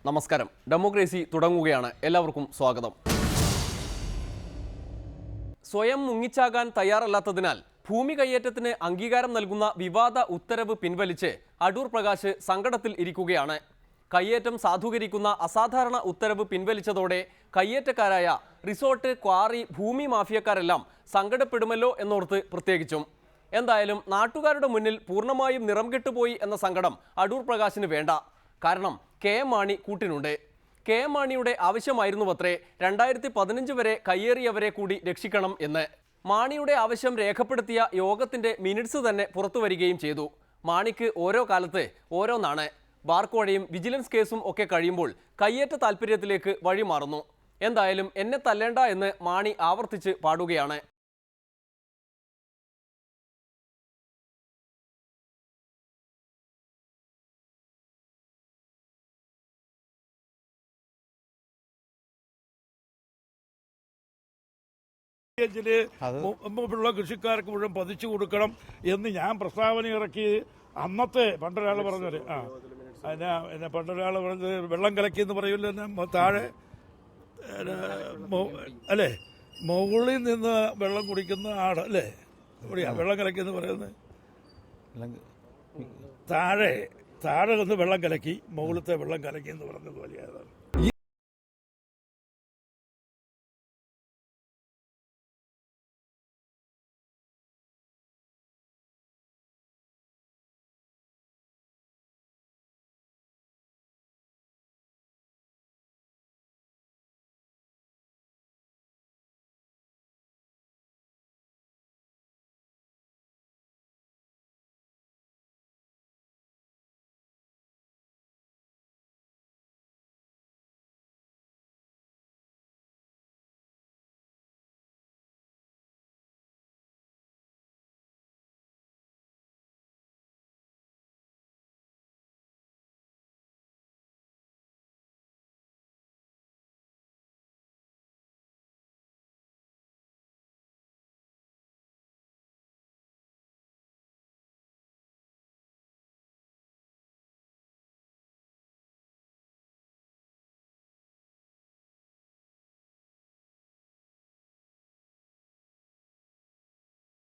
നമസ്കാരം. ഡെമോക്രസി തുടങ്ങുകയാണ്. എല്ലാവർക്കും സ്വാഗതം. സ്വയം മുങ്ങിച്ചാകാൻ തയ്യാറല്ലാത്തതിനാൽ ഭൂമി കയ്യേറ്റത്തിന് അംഗീകാരം നൽകുന്ന വിവാദ ഉത്തരവ് പിൻവലിച്ച് അടൂർ പ്രകാശ് സങ്കടത്തിൽ ഇരിക്കുകയാണ്. കയ്യേറ്റം സാധൂകരിക്കുന്ന അസാധാരണ ഉത്തരവ് പിൻവലിച്ചതോടെ കയ്യേറ്റക്കാരായ റിസോർട്ട്, ക്വാറി, ഭൂമി മാഫിയക്കാരെല്ലാം സങ്കടപ്പെടുമല്ലോ എന്നോർത്ത് പ്രത്യേകിച്ചും. എന്തായാലും നാട്ടുകാരുടെ മുന്നിൽ പൂർണ്ണമായും നിറം കെട്ടുപോയി എന്ന സങ്കടം അടൂർ പ്രകാശിന് വേണ്ട. കാരണം കെ.എം. മാണി കൂട്ടിനുണ്ട്. കെ.എം. മാണിയുടെ ആവശ്യമായിരുന്നുവത്രേ 2015 വരെ കയ്യേറിയവരെ കൂടി രക്ഷിക്കണം എന്ന്. മാണിയുടെ ആവശ്യം രേഖപ്പെടുത്തിയ യോഗത്തിന്റെ മിനിറ്റ്സ് തന്നെ പുറത്തു വരികയും ചെയ്തു. മാണിക്ക് ഓരോ കാലത്ത് ഓരോന്നാണ്. ബാർക്കോഴയും വിജിലൻസ് കേസും ഒക്കെ കഴിയുമ്പോൾ കയ്യേറ്റ താല്പര്യത്തിലേക്ക് വഴിമാറുന്നു. എന്തായാലും എന്നെ തല്ലേണ്ട എന്ന് മാണി ആവർത്തിച്ച് പാടുകയാണ്. ഉള്ള കൃഷിക്കാർക്ക് മുഴുവൻ പതിച്ചു കൊടുക്കണം എന്ന് ഞാൻ പ്രസ്താവന ഇറക്കി. അന്നത്തെ പണ്ടൊരാൾ പറഞ്ഞത് പണ്ടൊരാൾ പറഞ്ഞത് വെള്ളം കലക്കി എന്ന് പറയൂല്ലോ, താഴെ അല്ലേ മുകളിൽ നിന്ന് വെള്ളം കുടിക്കുന്ന ആട് അല്ലേ, എവിടെയാ വെള്ളം കലക്കി എന്ന് പറയുന്നത്? താഴെ നിന്ന് വെള്ളം കലക്കി, മുകളിലത്തെ വെള്ളം കലക്കി എന്ന് പറഞ്ഞത് വലിയതാണ്.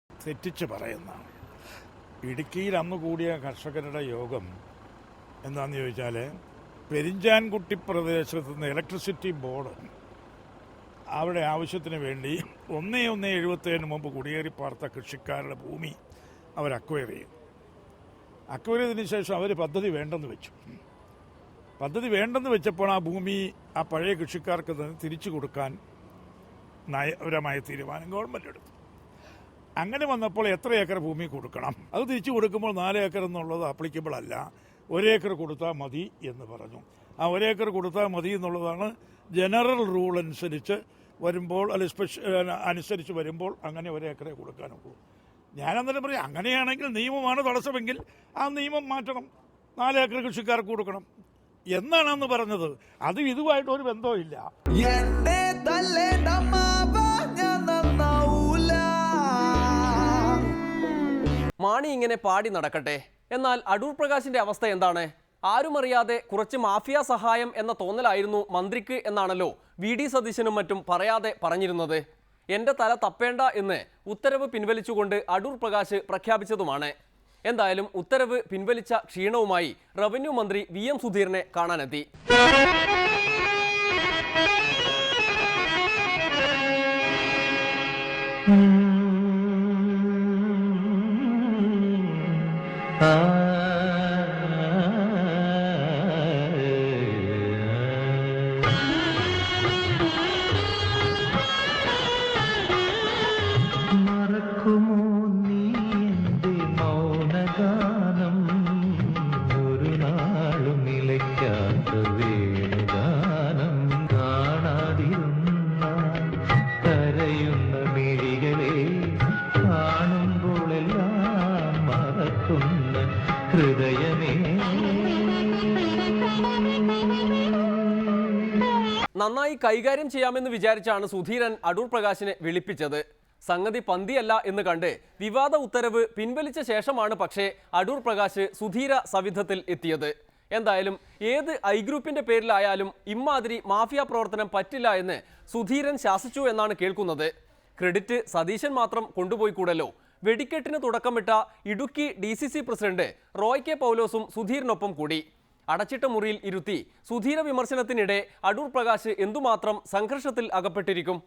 തെറ്റിച്ച് പറയുന്നതാണ്. ഇടുക്കിയിൽ അന്ന് കൂടിയ കർഷകരുടെ യോഗം എന്താണെന്ന് ചോദിച്ചാൽ, പെരിഞ്ചാൻകുട്ടി പ്രദേശത്ത് നിന്ന് ഇലക്ട്രിസിറ്റി ബോർഡ് അവിടെ ആവശ്യത്തിന് വേണ്ടി 1/1/77 മുമ്പ് കുടിയേറി പാർത്ത കൃഷിക്കാരുടെ ഭൂമി അവർ അക്വയർ ചെയ്യും. അക്വയർ ചെയ്തതിന് ശേഷം അവർ പദ്ധതി വേണ്ടെന്ന് വെച്ചു. പദ്ധതി വേണ്ടെന്ന് വെച്ചപ്പോൾ ആ ഭൂമി ആ പഴയ കൃഷിക്കാർക്ക് തിരിച്ചു കൊടുക്കാൻ നയപരമായ തീരുമാനം ഗവൺമെൻറ് എടുത്തു. അങ്ങനെ വന്നപ്പോൾ എത്ര ഏക്കർ ഭൂമി കൊടുക്കണം, അത് തിരിച്ചു കൊടുക്കുമ്പോൾ 4 ഏക്കർ എന്നുള്ളത് ആപ്ലിക്കബിൾ അല്ല, 1 ഏക്കർ കൊടുത്താൽ മതി എന്ന് പറഞ്ഞു. ആ 1 ഏക്കർ കൊടുത്താൽ മതി എന്നുള്ളതാണ് ജനറൽ റൂൾ അനുസരിച്ച് വരുമ്പോൾ, അല്ലെ അനുസരിച്ച് വരുമ്പോൾ അങ്ങനെ 1 ഏക്കറെ കൊടുക്കാനുള്ളൂ. ഞാനന്നേരം പറയും, അങ്ങനെയാണെങ്കിൽ നിയമമാണ് തടസ്സമെങ്കിൽ ആ നിയമം മാറ്റണം, 4 ഏക്കർ കൃഷിക്കാർക്ക് കൊടുക്കണം എന്നാണ് അന്ന് പറഞ്ഞത്. അതും ഇതുമായിട്ട് ഒരു ബന്ധവുമില്ല. മാണി ഇങ്ങനെ പാടി നടക്കട്ടെ. എന്നാൽ അടൂർ പ്രകാശിന്റെ അവസ്ഥ എന്താണ്? ആരുമറിയാതെ കുറച്ച് മാഫിയ സഹായം എന്ന തോന്നലായിരുന്നു മന്ത്രിക്ക് എന്നാണല്ലോ വി.ഡി. സതീശനും മറ്റും പറയാതെ പറഞ്ഞിരുന്നത്. എന്റെ തല തപ്പേണ്ട എന്ന് ഉത്തരവ് പിൻവലിച്ചുകൊണ്ട് അടൂർ പ്രകാശ് പ്രഖ്യാപിച്ചതുമാണ്. എന്തായാലും ഉത്തരവ് പിൻവലിച്ച ക്ഷീണവുമായി റവന്യൂ മന്ത്രി വി.എം. സുധീരനെ കാണാനെത്തി. മറക്കുമോ നീ എന്റെ മൗനഗാനം, ഒരു നാളും നിലയ്ക്കാത്ത വേണുഗാനം, കാണാതിരുന്ന കരയുന്ന മിഴികളെ കാണുമ്പോഴെല്ലാം മറക്കുന്ന ഹൃദയമേ. നന്നായി കൈകാര്യം ചെയ്യാമെന്ന് വിചാരിച്ചാണ് സുധീരൻ അടൂർ പ്രകാശിനെ വിളിപ്പിച്ചത്. സംഗതി പന്തിയല്ല എന്ന് കണ്ട് വിവാദ ഉത്തരവ് പിൻവലിച്ച ശേഷമാണ് പക്ഷേ അടൂർ പ്രകാശ് സുധീര സവിധത്തിൽ എത്തിയത്. എന്തായാലും ഏത് ഐ ഗ്രൂപ്പിന്റെ പേരിലായാലും ഇമ്മാതിരി മാഫിയ പ്രവർത്തനം പറ്റില്ല എന്ന് സുധീരൻ ശാസിച്ചു എന്നാണ് കേൾക്കുന്നത്. ക്രെഡിറ്റ് സതീശൻ മാത്രം കൊണ്ടുപോയി കൂടല്ലോ. വെടിക്കെട്ടിന് തുടക്കമിട്ട Idukki DCC president Roy K പൗലോസും സുധീരനൊപ്പം കൂടി. അടച്ചിട്ട മുറിയിൽ ഇരുത്തി സുധീര വിമർശനത്തിനിടെ അടൂർ പ്രകാശ് എന്തുമാത്രം സംഘർഷത്തിൽ അകപ്പെട്ടിരിക്കും?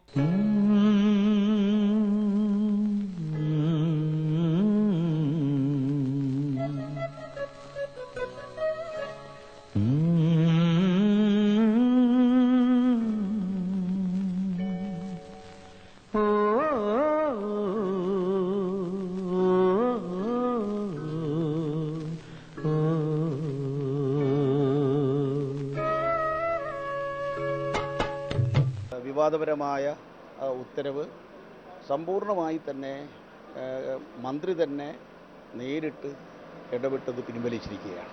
വിവാദപരമായ ഉത്തരവ് സമ്പൂർണ്ണമായി തന്നെ മന്ത്രി തന്നെ നേരിട്ട് ഇടപെട്ടത് പിൻവലിച്ചിരിക്കുകയാണ്.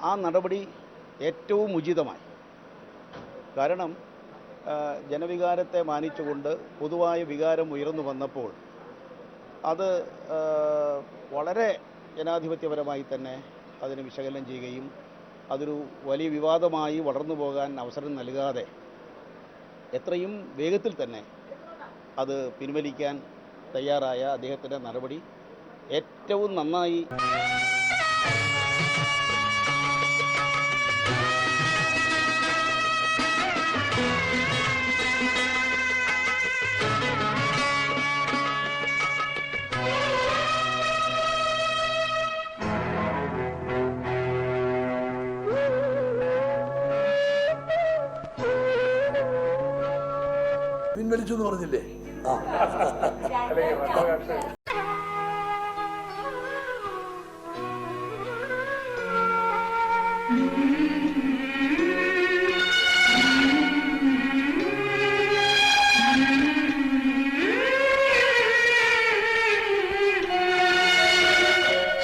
ആ നടപടി ഏറ്റവും ഉചിതമായി. കാരണം ജനവികാരത്തെ മാനിച്ചുകൊണ്ട് പൊതുവായ വികാരം ഉയർന്നു വന്നപ്പോൾ അത് വളരെ ജനാധിപത്യപരമായി തന്നെ അതിനെ വിശകലനം ചെയ്യുകയും അതൊരു വലിയ വിവാദമായി വളർന്നു പോകാൻ അവസരം നൽകാതെ എത്രയും വേഗത്തിൽ തന്നെ അത് പിൻവലിക്കാൻ തയ്യാറായ അദ്ദേഹത്തിൻ്റെ നടപടി ഏറ്റവും നന്നായി. പിൻവലിച്ചു എന്ന് പറഞ്ഞില്ലേ?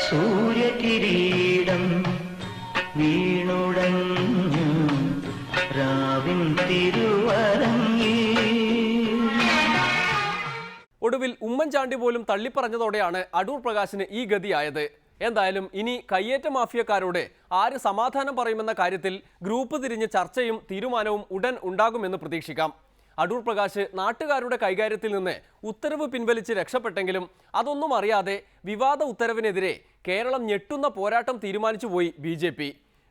സൂര്യകിരീടം വീണുടഞ്ഞു രാവിൻ തിരുവരങ്ങി. ഒടുവിൽ ഉമ്മൻചാണ്ടി പോലും തള്ളിപ്പറഞ്ഞതോടെയാണ് അടൂർ പ്രകാശിന് ഈ ഗതിയായത്. എന്തായാലും ഇനി കയ്യേറ്റ മാഫിയക്കാരോട് ആര് സമാധാനം പറയുമെന്ന കാര്യത്തിൽ ഗ്രൂപ്പ് തിരിഞ്ഞ് ചർച്ചയും തീരുമാനവും ഉടൻ ഉണ്ടാകുമെന്ന് പ്രതീക്ഷിക്കാം. അടൂർ പ്രകാശ് നാട്ടുകാരുടെ കൈകാര്യത്തിൽ നിന്ന് ഉത്തരവ് പിൻവലിച്ച് രക്ഷപ്പെട്ടെങ്കിലും അതൊന്നും അറിയാതെ വിവാദ ഉത്തരവിനെതിരെ കേരളം ഞെട്ടുന്ന പോരാട്ടം തീരുമാനിച്ചു പോയി BJP.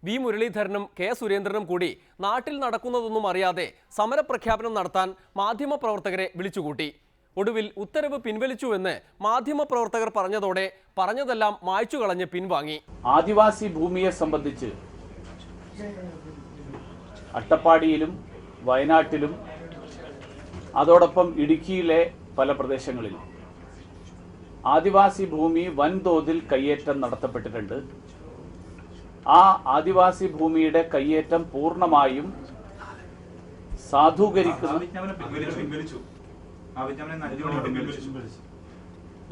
വി മുരളീധരനും കെ സുരേന്ദ്രനും കൂടി നാട്ടിൽ നടക്കുന്നതൊന്നും അറിയാതെ സമരപ്രഖ്യാപനം നടത്താൻ മാധ്യമപ്രവർത്തകരെ വിളിച്ചുകൂട്ടി. ഒടുവിൽ ഉത്തരവ് പിൻവലിച്ചുവെന്ന് മാധ്യമപ്രവർത്തകർ പറഞ്ഞതോടെ പറഞ്ഞതെല്ലാം മായ്ച്ചു കളഞ്ഞ് പിൻവാങ്ങി. ആദിവാസി ഭൂമിയെ സംബന്ധിച്ച് അട്ടപ്പാടിയിലും വയനാട്ടിലും അതോടൊപ്പം ഇടുക്കിയിലെ പല പ്രദേശങ്ങളിലും ആദിവാസി ഭൂമി വൻതോതിൽ കയ്യേറ്റം നടത്തപ്പെട്ടിട്ടുണ്ട്. ആ ആദിവാസി ഭൂമിയുടെ കയ്യേറ്റം പൂർണ്ണമായും സാധൂകരിക്കുന്ന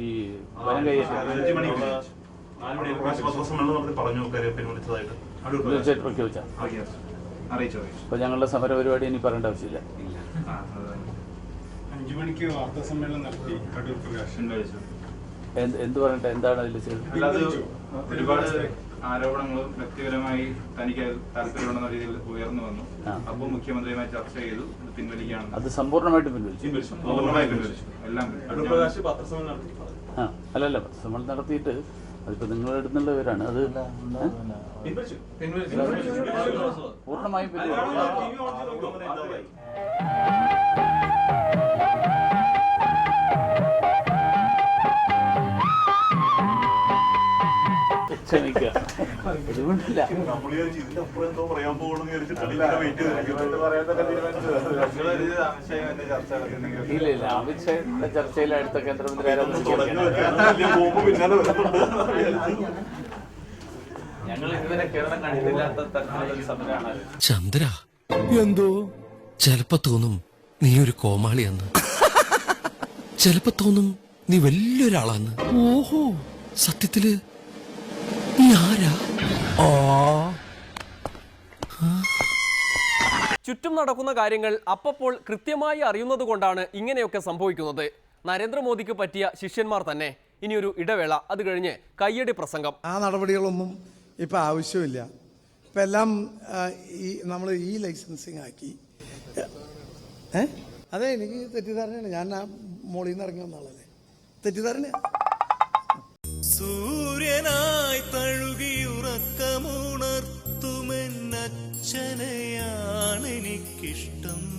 ഈ വനം പ്രഖ്യാപിച്ച അപ്പൊ ഞങ്ങളുടെ സമര പരിപാടി ഇനി പറയേണ്ട ആവശ്യമില്ല. 5 മണിക്ക് വാർത്താ സമ്മേളനം നടത്തി അടൂർ പ്രകാശ് എന്ത് പറയട്ടെ, എന്താണ് അതിൽ ചെയ്തത്? ഒരുപാട് ആരോപണങ്ങളും വ്യക്തിപരമായി തനിക്ക് താല്പര്യമുണ്ടെന്ന രീതിയിൽ ഉയർന്നു വന്നു. അപ്പോൾ മുഖ്യമന്ത്രിയുമായി ചർച്ച ചെയ്തു, പിൻവലിക്കുകയാണ്. അത് സമ്പൂർണ്ണമായിട്ട് പിൻവലിച്ചു. എല്ലാം അല്ലല്ല, പത്രസമ്മേളനം നടത്തിയിട്ട് അതിപ്പോ നിങ്ങളുടെ അടുത്തുള്ള വിവരാണ്. അത് പൂർണ്ണമായും പിൻവലിച്ചു. ക്ഷമിക്കുക, അതുകൊണ്ടില്ല. ഇല്ല, അമിത്ഷായുടെ ചർച്ചയിൽ അടുത്ത കേന്ദ്രമന്ത്രി ഞങ്ങൾ ഇതുവരെ കേരളം കണ്ടിട്ടില്ലാത്ത തരത്തിലുള്ള സമരമാണ്. ചന്ദ്ര, എന്തോ ചെലപ്പോ തോന്നും നീ ഒരു കോമാളിയെന്ന്, ചെലപ്പോ തോന്നും നീ വലിയൊരാളാന്ന്. ഓഹോ, സത്യത്തില് നീ ആരാ? ചുറ്റും നടക്കുന്ന കാര്യങ്ങൾ അപ്പപ്പോൾ കൃത്യമായി അറിയുന്നത് കൊണ്ടാണ് ഇങ്ങനെയൊക്കെ സംഭവിക്കുന്നത്. നരേന്ദ്രമോദിക്ക് പറ്റിയ ശിഷ്യന്മാർ തന്നെ. ഇനിയൊരു ഇടവേള, അത് കഴിഞ്ഞ് കയ്യടി പ്രസംഗം. ആ നടപടികളൊന്നും ഇപ്പം ആവശ്യമില്ല. ഇപ്പം എല്ലാം നമ്മൾ ഈ ലൈസൻസിങ് ആക്കി. അതെ, എനിക്ക് തെറ്റിദ്ധാരണയാണ്. ഞാൻ ആ മോളിൽ നിന്ന് ഇറങ്ങി വന്ന ആളല്ലേ. തെറ്റിദ്ധാരണയാണ്. സൂര്യനായി തഴുകിയുറക്കമുണർത്തുമെന്നച്ഛനെയാണെനിക്കിഷ്ടം.